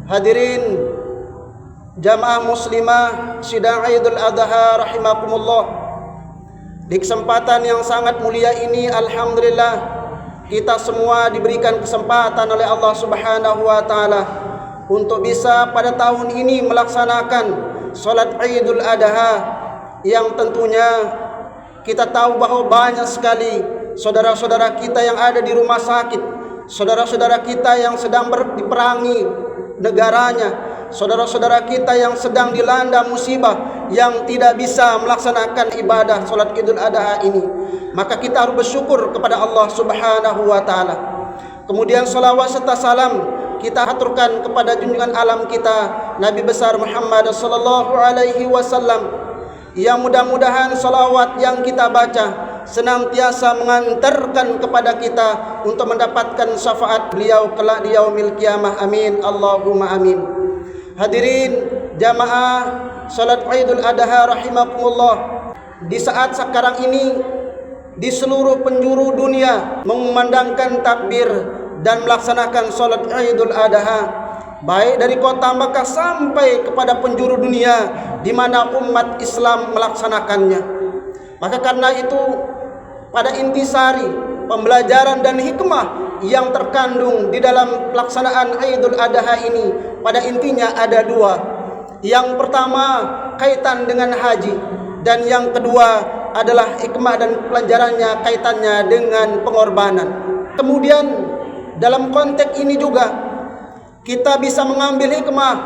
Hadirin jamaah muslimah sidang Idul Adha rahimakumullah. Di kesempatan yang sangat mulia ini, alhamdulillah, kita semua diberikan kesempatan oleh Allah Subhanahu wa taala untuk bisa pada tahun ini melaksanakan salat Idul Adha, yang tentunya kita tahu bahwa banyak sekali saudara-saudara kita yang ada di rumah sakit, saudara-saudara kita yang sedang diperangi negaranya, saudara-saudara kita yang sedang dilanda musibah, yang tidak bisa melaksanakan ibadah salat Idul Adha ini. Maka kita harus bersyukur kepada Allah Subhanahu wa taala. Kemudian salawat serta salam kita haturkan kepada junjungan alam kita Nabi besar Muhammad sallallahu alaihi wasallam, yang mudah-mudahan salawat yang kita baca senantiasa mengantarkan kepada kita untuk mendapatkan syafaat beliau kelak di yaumil qiyamah. Amin, Allahumma amin. Hadirin jamaah salat Idul Adha rahimakumullah, di saat sekarang ini di seluruh penjuru dunia mengumandangkan takbir dan melaksanakan salat Idul Adha, baik dari kota Makkah sampai kepada penjuru dunia di mana umat Islam melaksanakannya. Maka karena itu, pada intisari pembelajaran dan hikmah yang terkandung di dalam pelaksanaan Idul Adha ini, pada intinya ada dua. Yang pertama kaitan dengan haji, dan yang kedua adalah hikmah dan pelajarannya kaitannya dengan pengorbanan. Kemudian dalam konteks ini juga kita bisa mengambil hikmah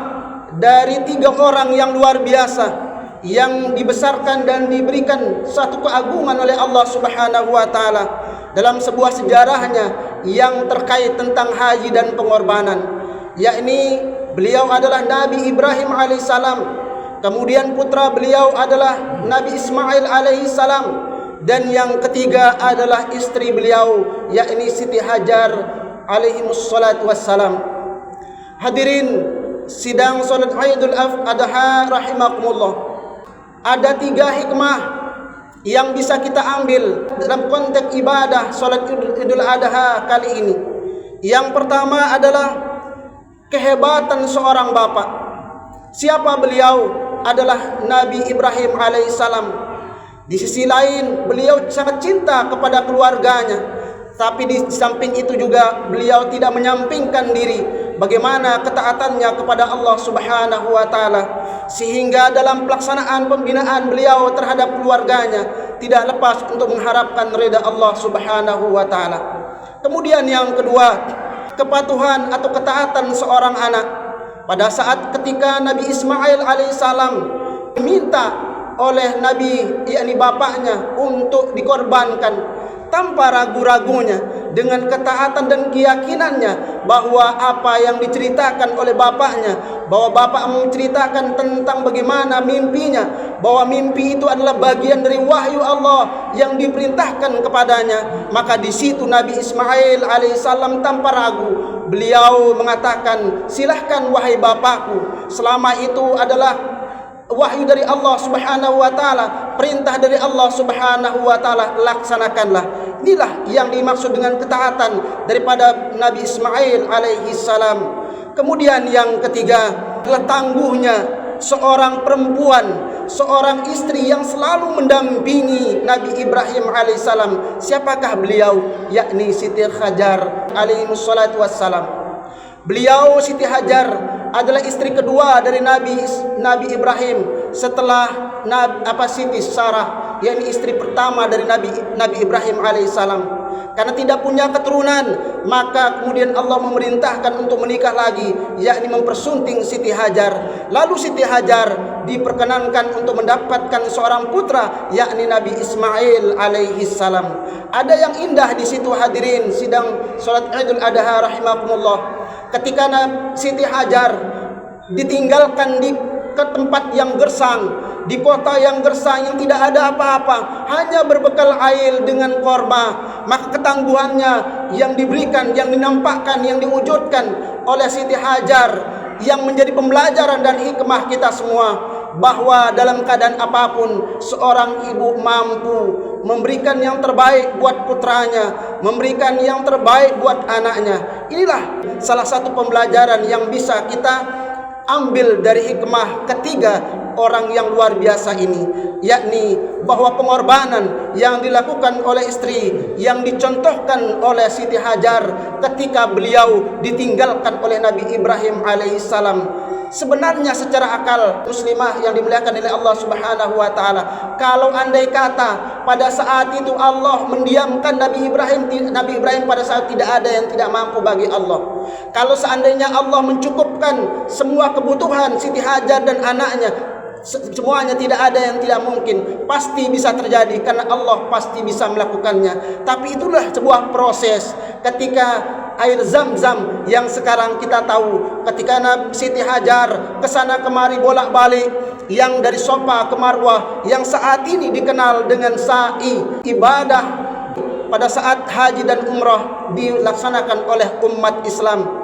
dari 3 orang yang luar biasa, yang dibesarkan dan diberikan satu keagungan oleh Allah Subhanahu wa taala dalam sebuah sejarahnya yang terkait tentang haji dan pengorbanan, yakni beliau adalah Nabi Ibrahim alaihissalam, kemudian putra beliau adalah Nabi Ismail alaihissalam, dan yang ketiga adalah istri beliau yakni Siti Hajar alaihimussalatu wassalam. Hadirin sidang salat Idul Adha rahimakumullah, ada 3 hikmah yang bisa kita ambil dalam konteks ibadah salat Idul Adha kali ini. Yang pertama adalah kehebatan seorang bapak. Siapa beliau? Adalah Nabi Ibrahim alaihissalam. Di sisi lain beliau sangat cinta kepada keluarganya, tapi di samping itu juga beliau tidak menyampingkan diri bagaimana ketaatannya kepada Allah Subhanahu wa taala, sehingga dalam pelaksanaan pembinaan beliau terhadap keluarganya tidak lepas untuk mengharapkan ridha Allah Subhanahu wa taala. Kemudian yang kedua, kepatuhan atau ketaatan seorang anak. Pada saat ketika Nabi Ismail alaihissalam diminta oleh Nabi yakni bapaknya untuk dikorbankan, tanpa ragu-ragunya, dengan ketaatan dan keyakinannya bahwa apa yang diceritakan oleh bapaknya, bahwa bapak menceritakan tentang bagaimana mimpinya, bahwa mimpi itu adalah bagian dari wahyu Allah yang diperintahkan kepadanya, maka di situ Nabi Ismail alaihissalam tanpa ragu beliau mengatakan, silahkan wahai bapakku, selama itu adalah wahyu dari Allah Subhanahu wa taala, perintah dari Allah Subhanahu wa taala, laksanakanlah. Inilah yang dimaksud dengan ketaatan daripada Nabi Ismail alaihi salam. Kemudian yang ketiga adalah tangguhnya seorang perempuan, seorang istri yang selalu mendampingi Nabi Ibrahim alaihissalam. Siapakah beliau? Yakni Siti Hajar alaihissalatu wassalam. Beliau Siti Hajar adalah istri kedua dari Nabi Ibrahim setelah Siti Sarah, yakni istri pertama dari Nabi Ibrahim alaihissalam. Karena tidak punya keturunan, maka kemudian Allah memerintahkan untuk menikah lagi, yakni mempersunting Siti Hajar. Lalu Siti Hajar diperkenankan untuk mendapatkan seorang putra, yakni Nabi Ismail alaihissalam. Ada yang indah di situ hadirin sidang salat Idul Adha rahimakumullah. Ketika Siti Hajar ditinggalkan ke tempat yang gersang, di kota yang gersang yang tidak ada apa-apa, hanya berbekal air dengan korma, maka ketangguhannya yang diberikan, yang dinampakkan, yang diwujudkan oleh Siti Hajar, yang menjadi pembelajaran dan hikmah kita semua, bahwa dalam keadaan apapun seorang ibu mampu memberikan yang terbaik buat putranya, memberikan yang terbaik buat anaknya. Inilah salah satu pembelajaran yang bisa kita ambil dari hikmah ketiga orang yang luar biasa ini, yakni bahwa pengorbanan yang dilakukan oleh istri yang dicontohkan oleh Siti Hajar ketika beliau ditinggalkan oleh Nabi Ibrahim alaihissalam. Sebenarnya secara akal muslimah yang dimuliakan oleh Allah Subhanahu wa taala, kalau andai kata pada saat itu Allah mendiamkan Nabi Ibrahim pada saat tidak ada yang tidak mampu bagi Allah. Kalau seandainya Allah mencukupkan semua kebutuhan Siti Hajar dan anaknya, semuanya tidak ada yang tidak mungkin, pasti bisa terjadi karena Allah pasti bisa melakukannya. Tapi itulah sebuah proses. Ketika air Zam-Zam yang sekarang kita tahu, ketika Siti Hajar kesana kemari bolak-balik, yang dari Safa ke Marwah, yang saat ini dikenal dengan sa'i, ibadah pada saat haji dan umrah dilaksanakan oleh umat Islam.